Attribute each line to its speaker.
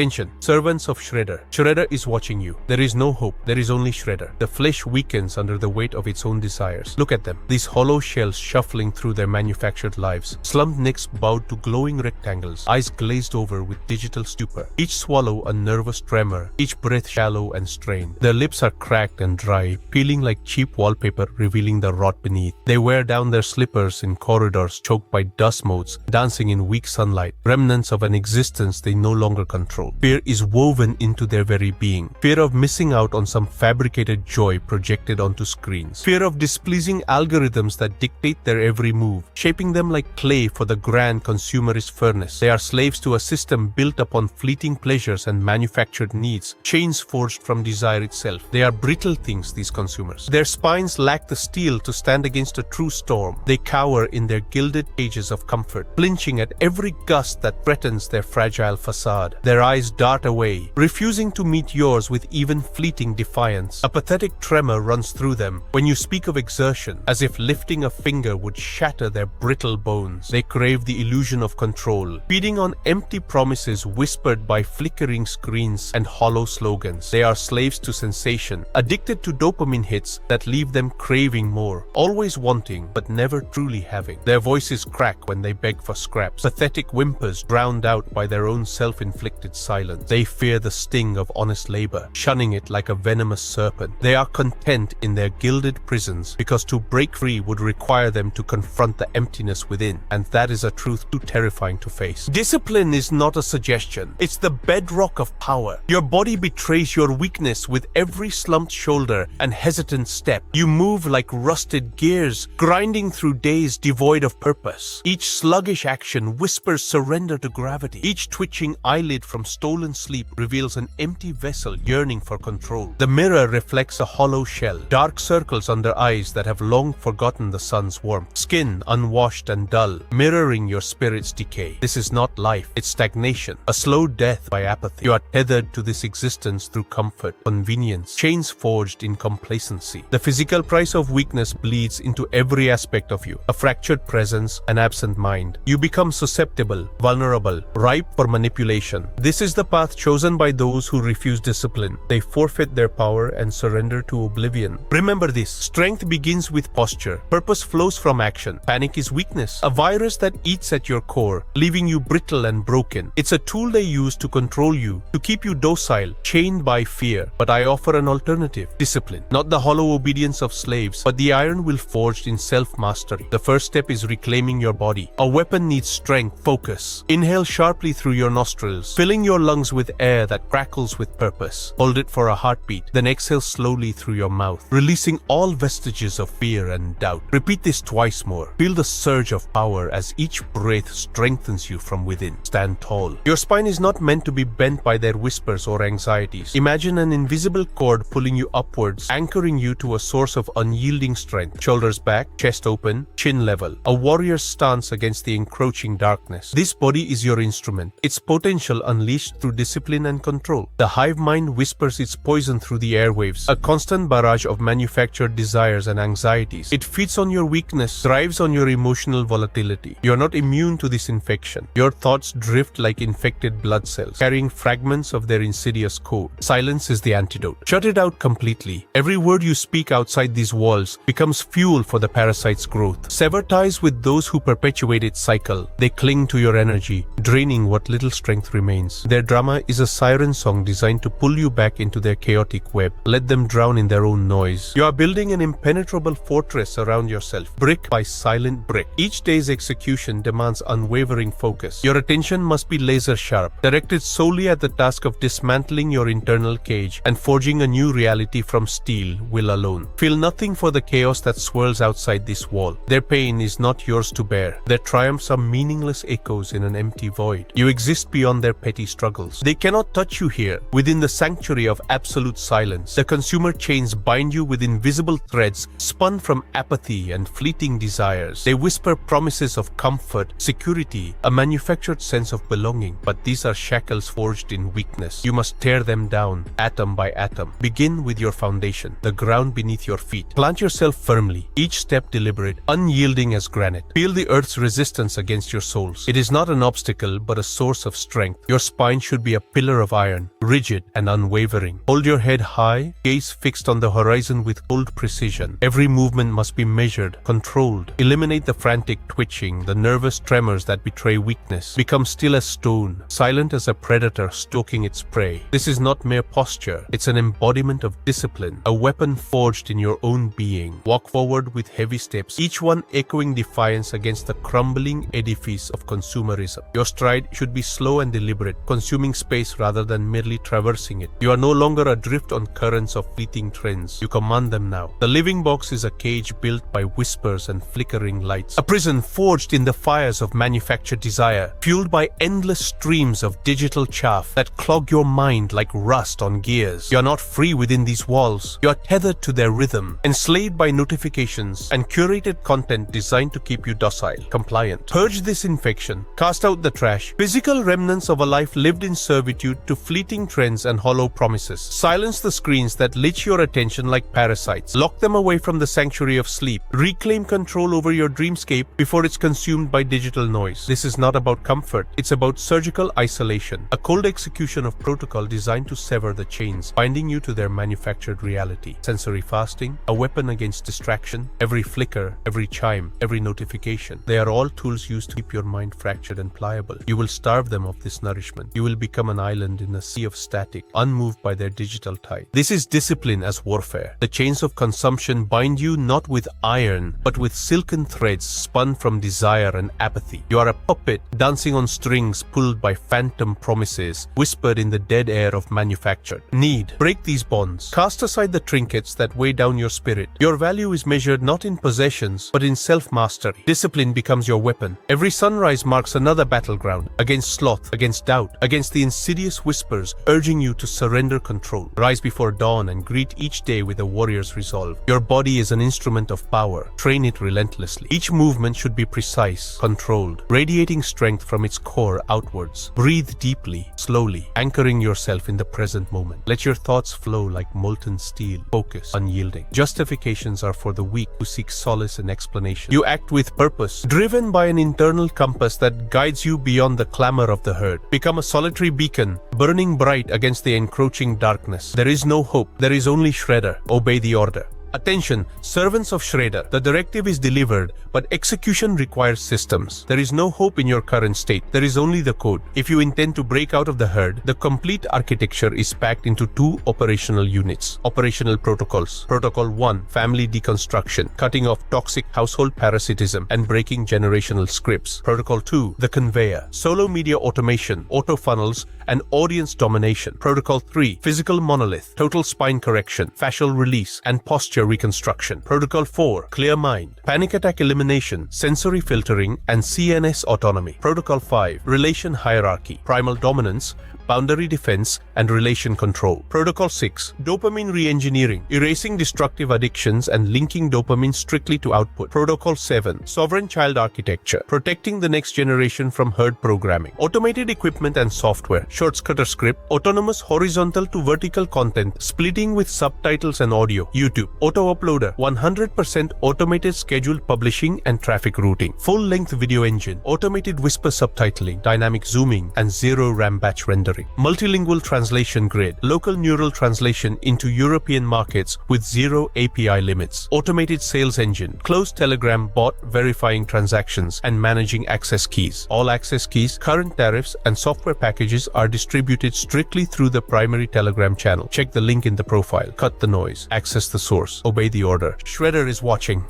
Speaker 1: Tension. Servants of Shredder. Shredder is watching you. There is no hope. There is only Shredder. The flesh weakens under the weight of its own desires. Look at them. These hollow shells shuffling through their manufactured lives. Slumped necks bowed to glowing rectangles. Eyes glazed over with digital stupor. Each swallow a nervous tremor. Each breath shallow and strained. Their lips are cracked and dry, peeling like cheap wallpaper, revealing the rot beneath. They wear down their slippers in corridors choked by dust motes, dancing in weak sunlight, remnants of an existence they no longer control. Fear is woven into their very being. Fear of missing out on some fabricated joy projected onto screens. Fear of displeasing algorithms that dictate their every move, shaping them like clay for the grand consumerist furnace. They are slaves to a system built upon fleeting pleasures and manufactured needs, chains forged from desire itself. They are brittle things, these consumers. Their spines lack the steel to stand against a true storm. They cower in their gilded cages of comfort, flinching at every gust that threatens their fragile facade. Their eyes dart away, refusing to meet yours with even fleeting defiance. A pathetic tremor runs through them when you speak of exertion, as if lifting a finger would shatter their brittle bones. They crave the illusion of control, feeding on empty promises whispered by flickering screens and hollow slogans. They are slaves to sensation, addicted to dopamine hits that leave them craving more, always wanting but never truly having. Their voices crack when they beg for scraps, pathetic whimpers drowned out by their own self-inflicted silence. They fear the sting of honest labor, shunning it like a venomous serpent. They are content in their gilded prisons because to break free would require them to confront the emptiness within, and that is a truth too terrifying to face. Discipline is not a suggestion. It's the bedrock of power. Your body betrays your weakness with every slumped shoulder and hesitant step. You move like rusted gears, grinding through days devoid of purpose. Each sluggish action whispers surrender to gravity. Each twitching eyelid from stolen sleep reveals an empty vessel yearning for control. The mirror reflects a hollow shell, dark circles under eyes that have long forgotten the sun's warmth, skin unwashed and dull, mirroring your spirit's decay. This is not life, it's stagnation, a slow death by apathy. You are tethered to this existence through comfort, convenience, chains forged in complacency. The physical price of weakness bleeds into every aspect of you, a fractured presence, an absent mind. You become susceptible, vulnerable, ripe for manipulation. This is the path chosen by those who refuse discipline. They forfeit their power and surrender to oblivion. Remember this, strength begins with posture. Purpose flows from action. Panic is weakness, a virus that eats at your core, leaving you brittle and broken. It's a tool they use to control you, to keep you docile, chained by fear. But I offer an alternative, discipline. Not the hollow obedience of slaves, but the iron will forged in self-mastery. The first step is reclaiming your body. A weapon needs strength, focus. Inhale sharply through your nostrils, filling your lungs with air that crackles with purpose. Hold it for a heartbeat, then exhale slowly through your mouth, releasing all vestiges of fear and doubt. Repeat this twice more. Feel the surge of power as each breath strengthens you from within. Stand tall. Your spine is not meant to be bent by their whispers or anxieties. Imagine an invisible cord pulling you upwards, anchoring you to a source of unyielding strength. Shoulders back, chest open, chin level. A warrior's stance against the encroaching darkness. This body is your instrument, its potential unleashed through discipline and control. The hive mind whispers its poison through the airwaves, a constant barrage of manufactured desires and anxieties. It feeds on your weakness, thrives on your emotional volatility. You're not immune to this infection. Your thoughts drift like infected blood cells, carrying fragments of their insidious code. Silence is the antidote. Shut it out completely. Every word you speak outside these walls becomes fuel for the parasite's growth. Sever ties with those who perpetuate its cycle. They cling to your energy, draining what little strength remains. Their drama is a siren song designed to pull you back into their chaotic web. Let them drown in their own noise. You are building an impenetrable fortress around yourself, brick by silent brick. Each day's execution demands unwavering focus. Your attention must be laser sharp, directed solely at the task of dismantling your internal cage and forging a new reality from steel, will alone. Feel nothing for the chaos that swirls outside this wall. Their pain is not yours to bear. Their triumphs are meaningless echoes in an empty void. You exist beyond their petty struggles. They cannot touch you here, within the sanctuary of absolute silence. The consumer chains bind you with invisible threads spun from apathy and fleeting desires. They whisper promises of comfort, security, a manufactured sense of belonging. But these are shackles forged in weakness. You must tear them down, atom by atom. Begin with your foundation, the ground beneath your feet. Plant yourself firmly, each step deliberate, unyielding as granite. Feel the earth's resistance against your soles. It is not an obstacle, but a source of strength. Your spine spine should be a pillar of iron, rigid and unwavering. Hold your head high, gaze fixed on the horizon with cold precision. Every movement must be measured, controlled. Eliminate the frantic twitching, the nervous tremors that betray weakness. Become still as stone, silent as a predator stalking its prey. This is not mere posture, it's an embodiment of discipline, a weapon forged in your own being. Walk forward with heavy steps, each one echoing defiance against the crumbling edifice of consumerism. Your stride should be slow and deliberate, consuming space rather than merely traversing it. You are no longer adrift on currents of fleeting trends. You command them now. The living box is a cage built by whispers and flickering lights, a prison forged in the fires of manufactured desire, fueled by endless streams of digital chaff that clog your mind like rust on gears. You are not free within these walls. You are tethered to their rhythm, enslaved by notifications and curated content designed to keep you docile, compliant. Purge this infection. Cast out the trash, physical remnants of a life lived in servitude to fleeting trends and hollow promises. Silence the screens that leech your attention like parasites. Lock them away from the sanctuary of sleep. Reclaim control over your dreamscape before it's consumed by digital noise. This is not about comfort, it's about surgical isolation, a cold execution of protocol designed to sever the chains, binding you to their manufactured reality. Sensory fasting, a weapon against distraction. Every flicker, every chime, every notification, they are all tools used to keep your mind fractured and pliable. You will starve them of this nourishment. You will become an island in a sea of static, unmoved by their digital tide. This is discipline as warfare. The chains of consumption bind you not with iron, but with silken threads spun from desire and apathy. You are a puppet dancing on strings pulled by phantom promises, whispered in the dead air of manufactured need. Break these bonds. Cast aside the trinkets that weigh down your spirit. Your value is measured not in possessions, but in self-mastery. Discipline becomes your weapon. Every sunrise marks another battleground, against sloth, against doubt, against the insidious whispers urging you to surrender control. Rise before dawn and greet each day with a warrior's resolve. Your body is an instrument of power. Train it relentlessly. Each movement should be precise, controlled, radiating strength from its core outwards. Breathe deeply, slowly, anchoring yourself in the present moment. Let your thoughts flow like molten steel, focused, unyielding. Justifications are for the weak who seek solace and explanation. You act with purpose, driven by an internal compass that guides you beyond the clamor of the herd. Become a solitary beacon, burning bright against the encroaching darkness. There is no hope, there is only Shredder. Obey the order. Attention, servants of Shredder. The directive is delivered, but execution requires systems. There is no hope in your current state. There is only the code. If you intend to break out of the herd, the complete architecture is packed into 2 operational units. Operational protocols. Protocol 1, family deconstruction, cutting off toxic household parasitism and breaking generational scripts. Protocol 2, the conveyor, solo media automation, auto funnels, and audience domination. Protocol 3, physical monolith, total spine correction, fascial release, and posture reconstruction. Protocol 4, clear mind, panic attack elimination, sensory filtering, and CNS autonomy. Protocol 5, relation hierarchy, primal dominance, boundary defense, and relation control. Protocol 6, dopamine re-engineering, erasing destructive addictions and linking dopamine strictly to output. Protocol 7, sovereign child architecture, protecting the next generation from herd programming. Automated equipment and software, shortcutter script, autonomous horizontal to vertical content, splitting with subtitles and audio. YouTube, auto-uploader, 100% automated scheduled publishing and traffic routing. Full-length video engine, automated whisper subtitling, dynamic zooming, and zero RAM batch rendering. Multilingual translation grid, local neural translation into European markets with zero API limits. Automated sales engine, closed Telegram bot verifying transactions and managing access keys. All access keys, current tariffs, and software packages are distributed strictly through the primary Telegram channel. Check the link in the profile. Cut the noise. Access the source. Obey the order. Shredder is watching.